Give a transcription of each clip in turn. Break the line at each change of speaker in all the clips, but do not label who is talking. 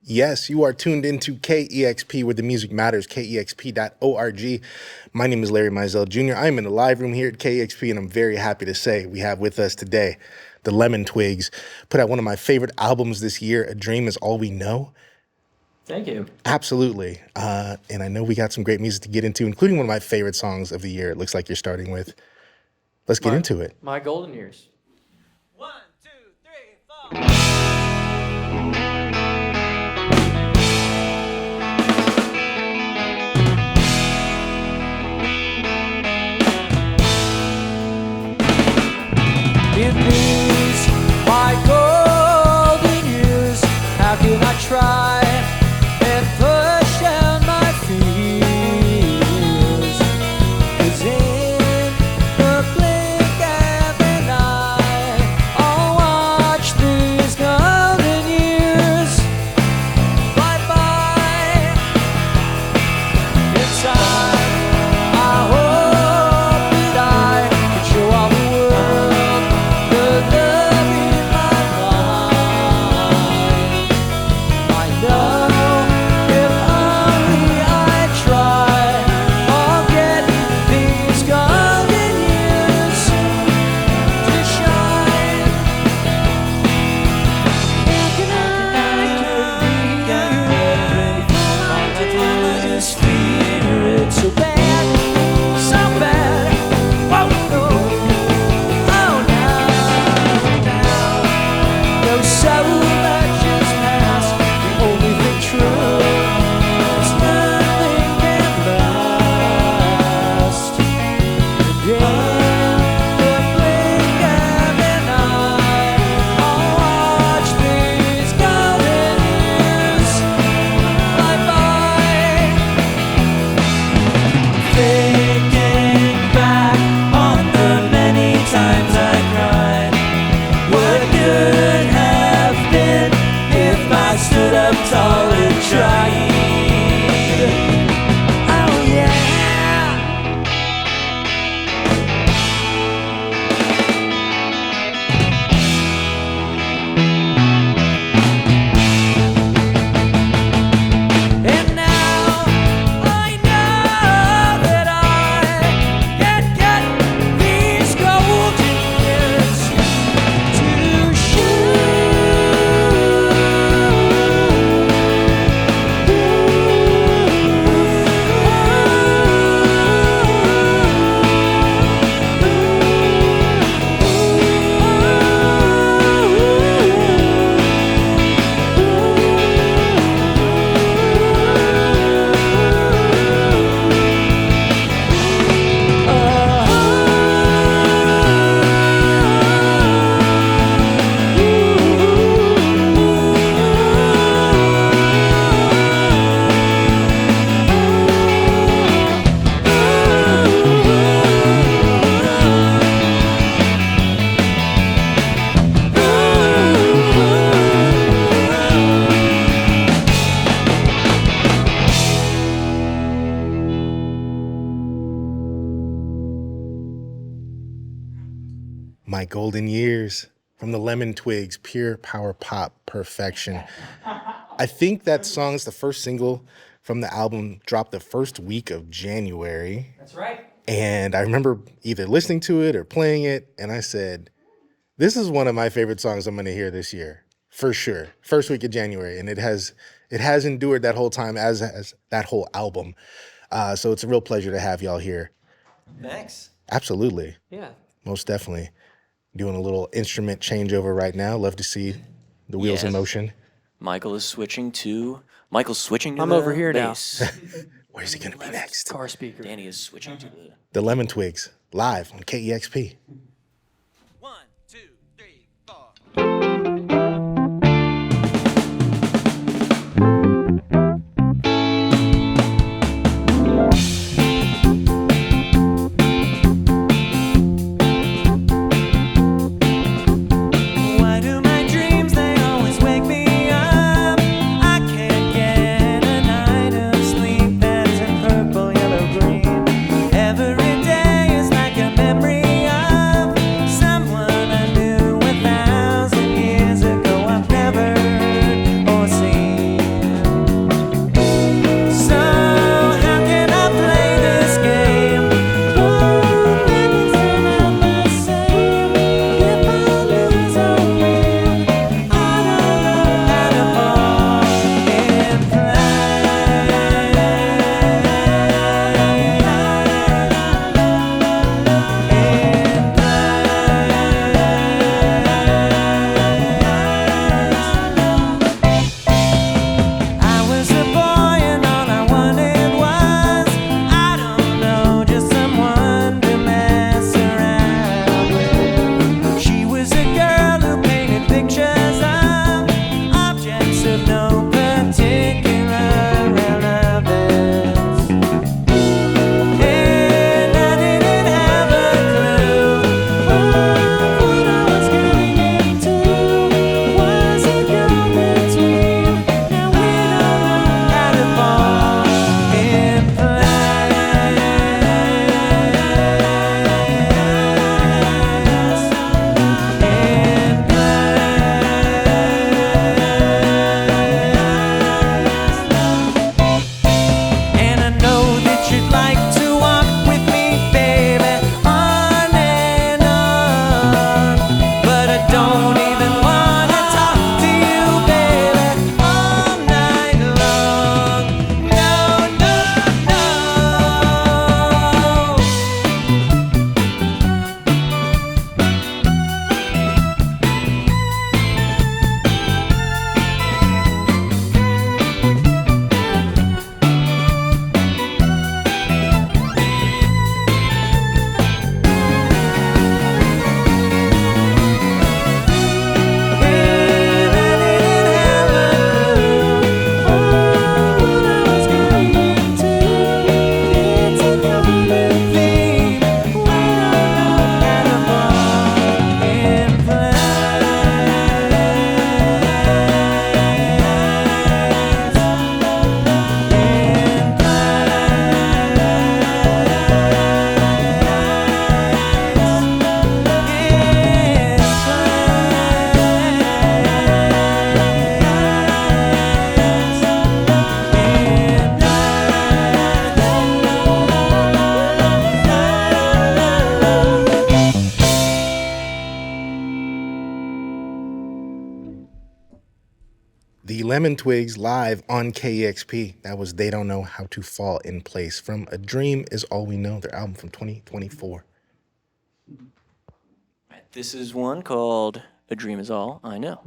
Yes, you are tuned into KEXP where the music matters, kexp.org. My name is Larry Mizell Jr. I'm in the live room here at KEXP, and I'm very happy to say we have with us today the Lemon Twigs. Put out one of my favorite albums this year, A Dream Is All We Know.
Thank you.
Absolutely. And I know we got some great music to get into, including one of my favorite songs of the year. It looks like you're starting with. Let's get into it.
My Golden Years.
1, 2, 3, 4.
In these my golden years, how can I try and push down my fears? 'Cause in the blink of an eye, I'll watch these golden years fly by. In time, I hope that I can show all the world the love in my mind. I know if only I try, I'll get these golden years to shine. How can I get ready for my this fear? It's so bad, so bad. Oh no. Though so much is past, the only thing true is nothing can last. And in the blink of an eye, I'll watch these golden years fly by. Thinking back on the many times I cried, what could have been if I stood up tall and tried? Oh yeah. And now I know that I can get these golden years to
My Golden Years from the Lemon Twigs, pure power pop perfection. I think that song's the first single from the album, dropped the first week of January.
That's right.
And I remember either listening to it or playing it, and I said, this is one of my favorite songs I'm going to hear this year, for sure. First week of January, and it has endured that whole time, as that whole album. So it's a real pleasure to have y'all here.
Thanks.
Absolutely.
Yeah.
Most definitely. Doing a little instrument changeover right now. Love to see the wheels in
Yes.
motion.
Michael's switching to
I'm
the
over here now.
bass.
Where's he going to be next?
Car speaker.
Danny is switching to the.
The Lemon Twigs, live on KEXP.
1, 2, 3, 4.
Why do my dreams, they always wake me up? I can't get a night of sleep that's in purple, yellow, green. Every day is like a memory of
Lemon Twigs live on KEXP. That was They Don't Know How to Fall in Place from A Dream Is All We Know, their album from 2024.
This is one called A Dream Is All I Know.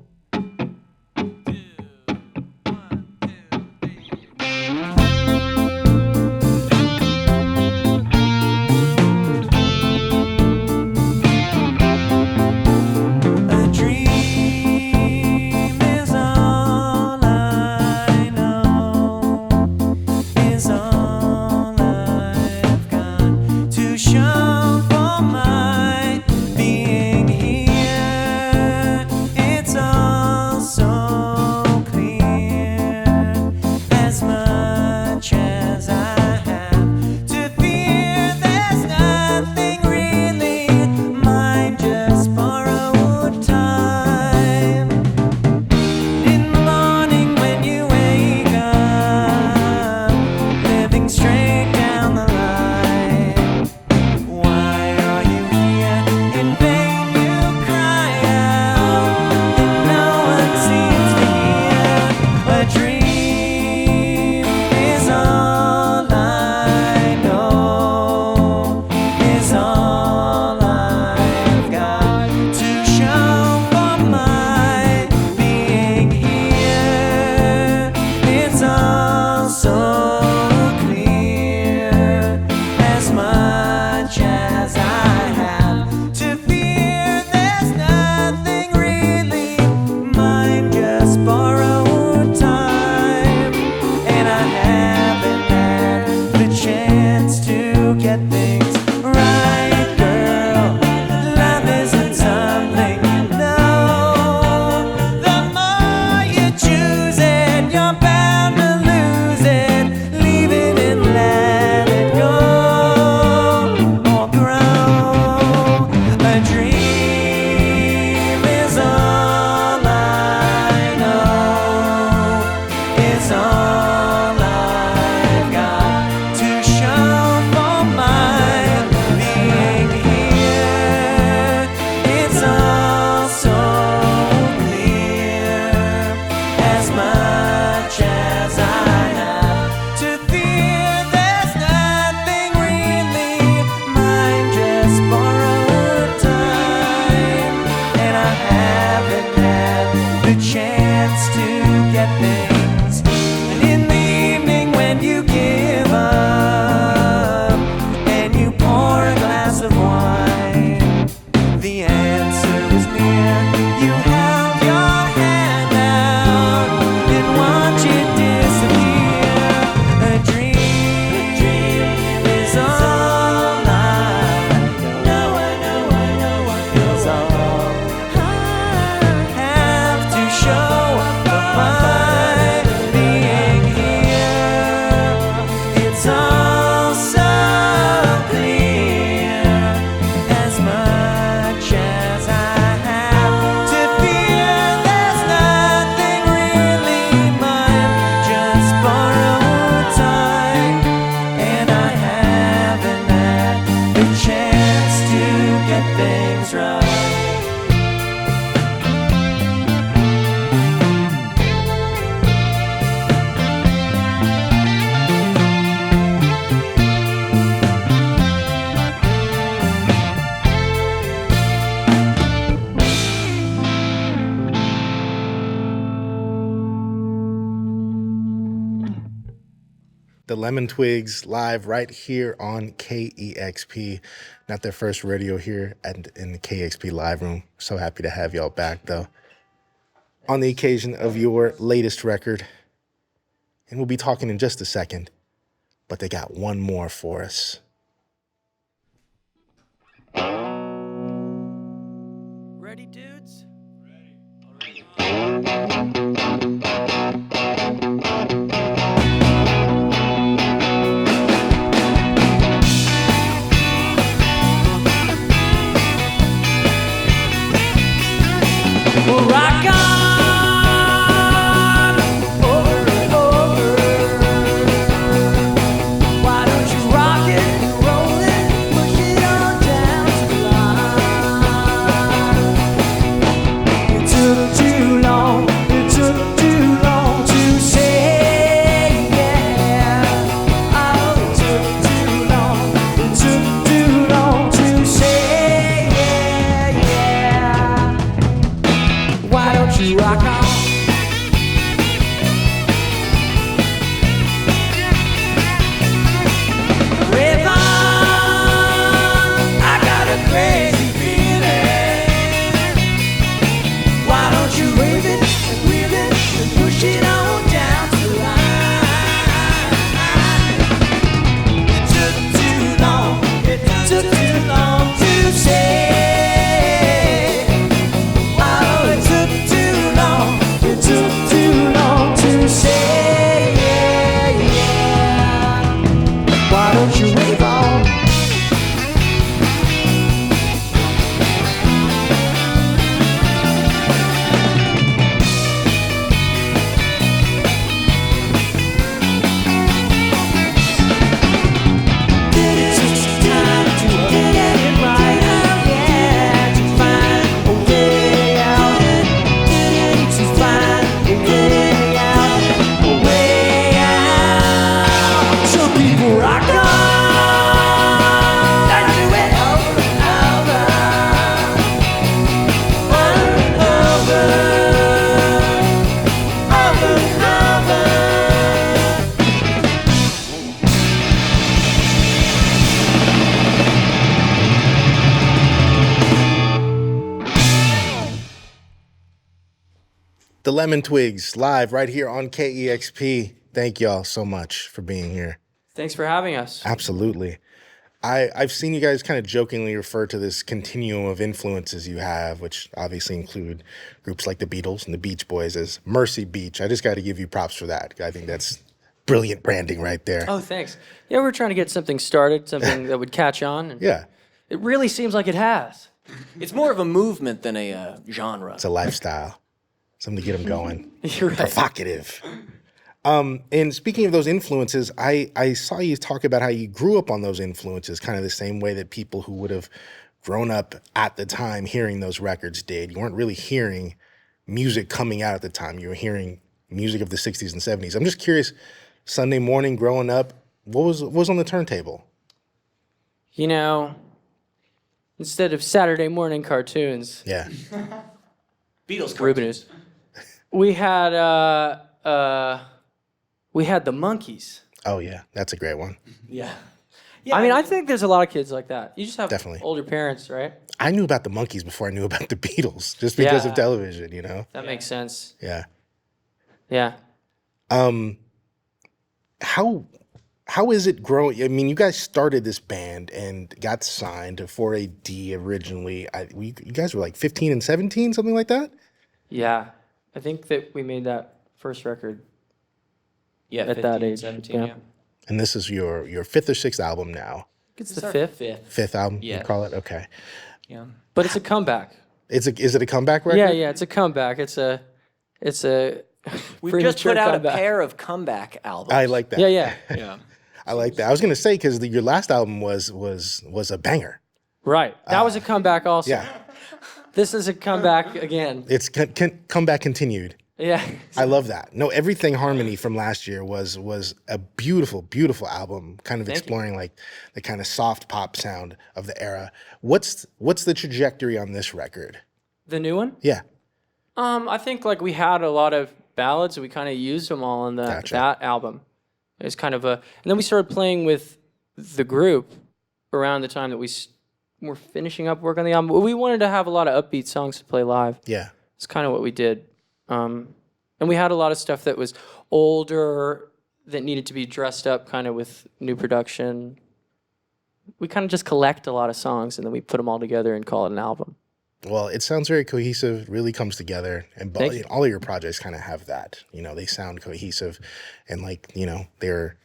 The Lemon Twigs live right here on KEXP. Not their first rodeo here in the KEXP live room. So happy to have y'all back, though, on the occasion of your latest record. And we'll be talking in just a second, but they got one more for us.
Ready, dudes?
Well, rock on over and over. Why don't you rock it?
The Lemon Twigs live right here on KEXP. Thank y'all so much for being here.
Thanks for having us.
Absolutely. I've seen you guys kind of jokingly refer to this continuum of influences you have, which obviously include groups like the Beatles and the Beach Boys as Mercy Beach. I just got to give you props for that. I think that's brilliant branding right there.
Oh, thanks. Yeah, we're trying to get something started, something that would catch on. And
Yeah,
it really seems like it has.
It's more of a movement than a genre.
it's a lifestyle. Something to get them going.
You're right.
Provocative. And speaking of those influences, I saw you talk about how you grew up on those influences, kind of the same way that people who would have grown up at the time hearing those records did. You weren't really hearing music coming out at the time. You were hearing music of the 60s and 70s. I'm just curious, Sunday morning growing up, what was on the turntable?
You know, instead of Saturday morning cartoons,
Yeah.
Beatles
Rubinus, we had the Monkees.
Oh, yeah. That's a great one.
Yeah.
I mean, I think there's a lot of kids like that. You just have
Definitely.
older parents, right?
I knew about the Monkees before I knew about the Beatles, just because
Yeah.
of television, you know?
That makes sense.
Yeah.
Yeah.
How is it growing? I mean, you guys started this band and got signed to 4AD originally. You guys were like 15 and 17, something like that?
Yeah. I think that we made that first record
Yeah,
at that age.
17, yeah.
And this is your fifth or sixth album now.
It's the fifth.
Fifth album, you
Yeah.
call it? Okay.
Yeah.
But it's a comeback.
Is it a comeback record?
Yeah, it's a comeback. It's a
We've just
premature
put out
comeback.
a pair of comeback albums.
I like that.
Yeah.
Yeah.
I like that. I was going to say, because your last album was a banger.
Right. That was a comeback also.
Yeah.
This is a comeback again.
It's comeback continued.
Yeah.
I love that. No, Everything Harmony from last year was a beautiful, beautiful album, kind of exploring like the kind of soft pop sound of the era. What's the trajectory on this record?
The new one?
Yeah.
I think like we had a lot of ballads, and we kind of used them all on
Gotcha.
that album. It was kind of and then we started playing with the group around the time that we were finishing up work on the album. We wanted to have a lot of upbeat songs to play live.
Yeah.
It's kind of what we did. And we had a lot of stuff that was older that needed to be dressed up kind of with new production. We kind of just collect a lot of songs and then we put them all together and call it an album.
Well, it sounds very cohesive, really comes together. And
Thank you.
all of your projects kind of have that. You know, they sound cohesive and like, you know, they're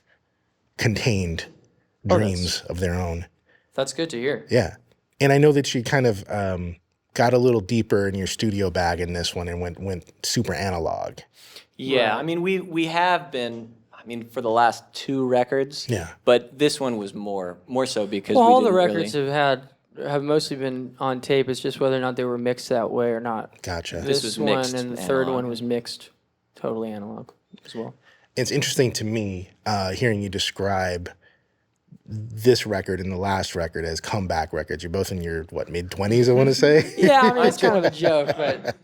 contained dreams of their own.
That's good to hear.
Yeah. And I know that you kind of got a little deeper in your studio bag in this one and went super analog.
Yeah,
Right.
I mean, we have been, I mean, for the last two records.
Yeah.
But this one was more so because
Well,
we
all the
didn't
records
really,
have mostly been on tape. It's just whether or not they were mixed that way or not.
Gotcha.
This was
one
mixed
and the third
analog.
one was mixed totally analog as well.
It's interesting to me hearing you describe this record and the last record as comeback records. You're both in your, mid-20s, I want to say?
Yeah, I mean, it's kind of a joke, but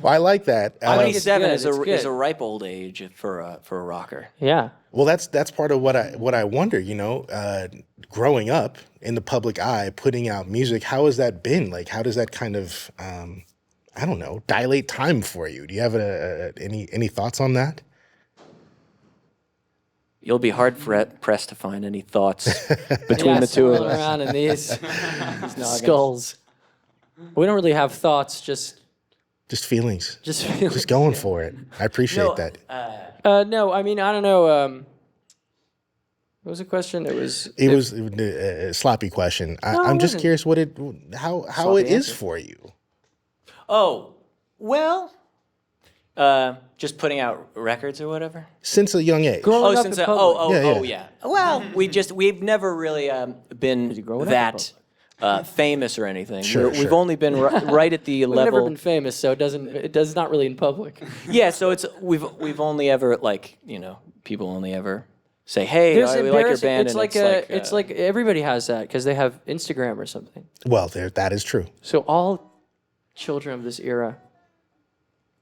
Well, I like that.
27
good,
is
it's
a
good.
ripe old age for a rocker.
yeah.
Well, that's part of what I wonder, you know, growing up in the public eye, putting out music. How has that been? Like, how does that kind of, I don't know, dilate time for you? Do you have any thoughts on that?
You'll be hard pressed to find any thoughts between
Yeah,
the two of
swirling
us.
around in these skulls. We don't really have thoughts, just
Just feelings.
feelings.
Just going for it. I appreciate that.
No, I mean, I don't know. What was the question? It was
A sloppy question.
No,
I'm
it
just
wasn't.
curious how
Sloppy
it is
answer.
for you.
Oh, well, just putting out records or whatever.
Since a young age.
growing up
Since
in
I-
public.
Yeah.
Well, we've never really been
grow it up
that famous or anything.
Sure,
We've
sure.
only been right at the
We've never
level.
been famous, so it does not really in public.
Yeah, so we've only ever people only ever say, "Hey,
There's
we like your
embarrassing.
band,"
It's
and
like it's like everybody has that because they have Instagram or something.
Well, that is true.
So all children of this era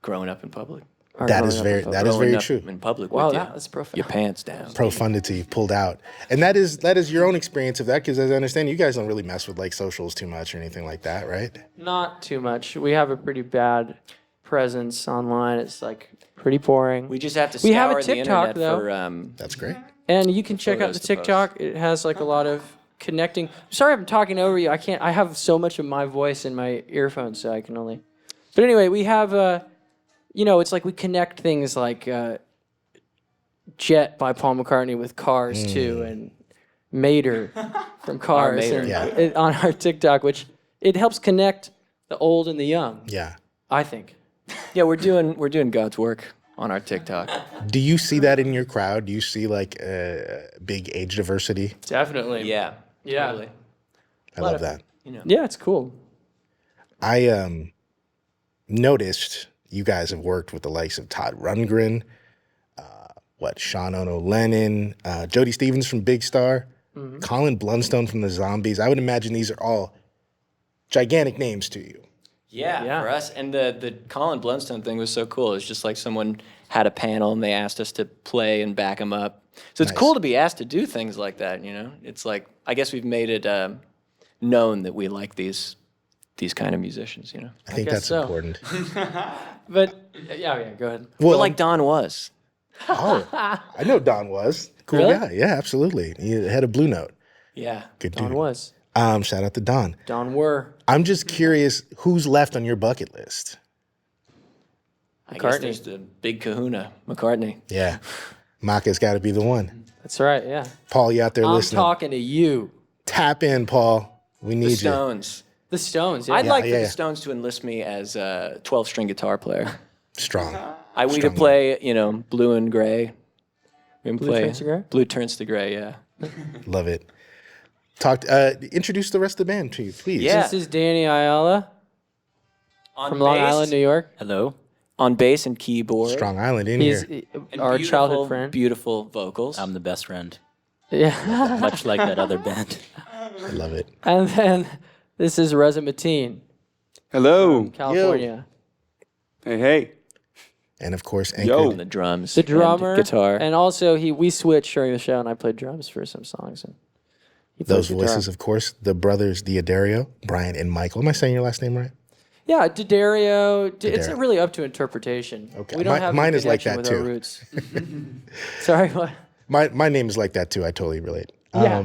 growing up in public.
are
That
growing
is
up
very
in public.
that is
Growing
very
up
true.
in public
Wow,
with
that's profound.
your pants down.
Profundity pulled out, and that is your own experience of that. Because as I understand, you guys don't really mess with like socials too much or anything like that, right?
Not too much. We have a pretty bad presence online. It's like pretty boring.
We just have to
We have
scour
a
the
TikTok,
internet
though.
for
That's great.
And you can check out
Photos
the
to post.
TikTok. It has like a lot of connecting. Sorry, I'm talking over you. I can't. I have so much of my voice in my earphones, so I can only. But anyway, we have it's like we connect things like "Jet" by Paul McCartney with "Cars" too, and "Mater" from "Cars"
Mater.
and
Yeah.
on our TikTok, which it helps connect the old and the young.
Yeah.
I think.
yeah, we're doing God's work on our TikTok.
Do you see that in your crowd? Do you see like big age diversity?
Definitely.
Yeah,
Yeah.
totally.
I love that.
Yeah, it's cool.
I noticed you guys have worked with the likes of Todd Rundgren, Sean Ono Lennon, Jody Stevens from Big Star, Colin Blunstone from the Zombies. I would imagine these are all gigantic names to you.
Yeah, for us. And the Colin Blunstone thing was so cool. It's just like someone had a panel and they asked us to play and back them up. So it's
Nice.
cool to be asked to do things like that, you know? It's like, I guess we've made it known that we like these kind of musicians, you know?
I think
guess
that's
so.
important.
But yeah, go ahead.
Well,
But like Don was.
I know Don was. Cool
Really?
guy. Yeah, absolutely. He had a Blue Note.
Yeah.
Good
Don
dude.
was.
Shout out to Don.
Don were.
I'm just curious, who's left on your bucket list?
I guess
McCartney.
there's the big kahuna, McCartney.
Yeah. Maka's got to be the one.
That's right, yeah.
Paul, you out there
I'm
listening?
talking to you.
Tap in, Paul. We need
The
you.
Stones.
The Stones, yeah.
I'd like for
yeah.
the Stones to enlist me as a 12-string guitar player.
Strong.
We could play, blue and gray. We can play
turns to gray?
Blue turns to gray, yeah.
Love it. Introduce the rest of the band to you, please.
Yeah.
This is Danny Ayala
On
from Long
bass-
Island, New York.
Hello.
On bass and keyboard.
Strong Island in
He's
here.
And
our
beautiful,
childhood friend.
Beautiful vocals.
I'm the best friend.
Yeah.
Much like that other band.
I love it.
And then this is Reza Matin,
Hello.
California.
Hey.
And of course,
Yo.
anchored.
and the drums.
The drummer.
And guitar.
And also we switched during the show and I played drums for some songs. And he plays
Those
guitar.
voices, of course, the brothers D'Addario, Brian and Michael. Am I saying your last name right?
Yeah, D'Addario. It's
D'Addario.
really up to interpretation.
Okay.
We don't have
Mine
any
is like
connection
that,
with
too.
our roots. Sorry, what?
My name is like that too. I totally relate.
Yeah.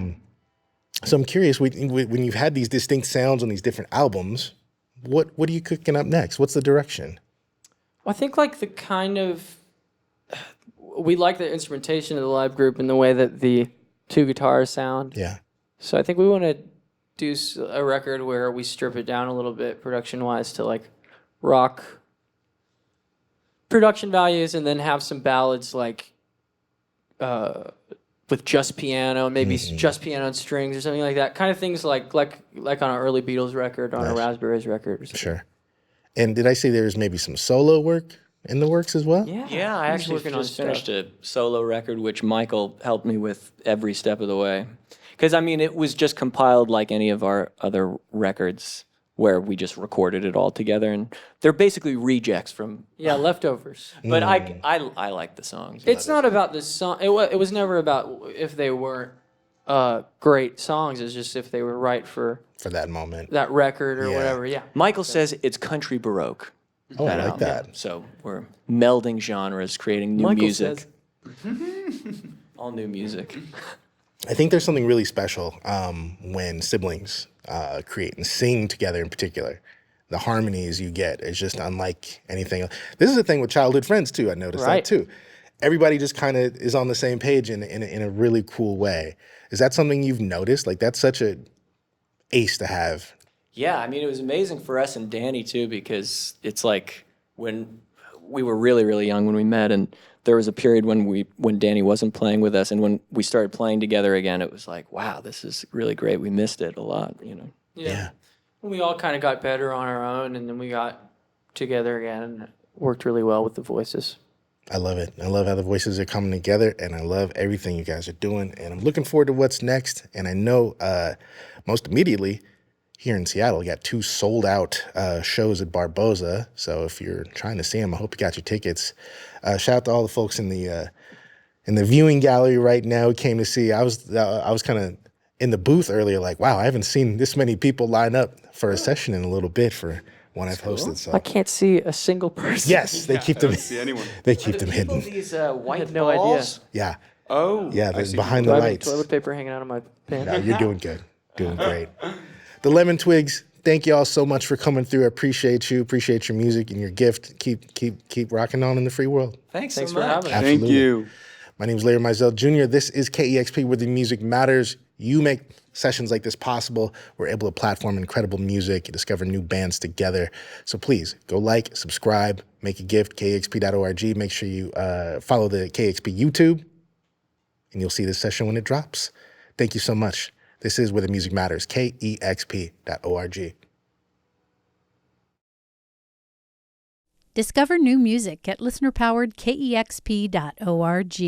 So I'm curious, when you've had these distinct sounds on these different albums, what are you cooking up next? What's the direction?
I think like the kind of we like the instrumentation of the live group and the way that the two guitars sound.
Yeah.
So I think we want to do a record where we strip it down a little bit production wise to like rock production values and then have some ballads like with just piano, maybe just piano and strings or something like that. Kind of things like on our early Beatles record, on a Raspberries record or something.
Sure. And did I say there's maybe some solo work in the works as well?
Yeah, I
he's
actually
working on
just
stuff.
finished a solo record, which Michael helped me with every step of the way. Because, it was just compiled like any of our other records where we just recorded it all together. And they're basically rejects from...
Yeah, leftovers.
But I like the songs.
It's not about the song. It was never about if they weren't great songs. It's just if they were right for
that moment.
that record or
Yeah.
whatever. Yeah.
Michael says it's country baroque.
Oh, I like
album.
that.
So we're melding genres, creating new
Michael
music.
says.
All new music.
I think there's something really special when siblings create and sing together in particular. The harmonies you get is just unlike anything else. This is the thing with childhood friends, too. I noticed
Right.
that, too. Everybody just kind of is on the same page in a really cool way. Is that something you've noticed? Like, that's such a ace to have.
Yeah, it was amazing for us and Danny too, because it's like when we were really, really young when we met, and there was a period when Danny wasn't playing with us, and when we started playing together again, it was like, wow, this is really great. We missed it a lot,
Yeah.
We all kind of got better on our own, and then we got together again, and it worked really well with the voices.
I love it. I love how the voices are coming together, and I love everything you guys are doing. And I'm looking forward to what's next. And I know most immediately here in Seattle, we got 2 sold-out shows at Barboza. So if you're trying to see them, I hope you got your tickets. Shout out to all the folks in the viewing gallery right now who came to see. I was kind of in the booth earlier, like, wow, I haven't seen this many people line up for a session in a little bit for one I've hosted. So
I can't see a single person.
yes, they keep
I
them.
don't see anyone.
They keep them hidden.
These white
had no
balls.
Yeah,
Oh.
yeah.
I
They're
see
behind
Do
the
I have any
lights.
toilet paper hanging out of my pants?
No, you're doing good. Doing great. The Lemon Twigs, thank you all so much for coming through. I appreciate you. Appreciate your music and your gift. Keep rocking on in the free world.
Thanks
Thanks
so
for
much.
having us.
Thank
Absolutely.
you.
My name is Larry Mizell Jr. This is KEXP, where the music matters. You make sessions like this possible. We're able to platform incredible music and discover new bands together. So please go like, subscribe, make a gift, kexp.org. Make sure you follow the KEXP YouTube, and you'll see this session when it drops. Thank you so much. This is where the music matters, kexp.org.
Discover new music at listener-powered KEXP.org.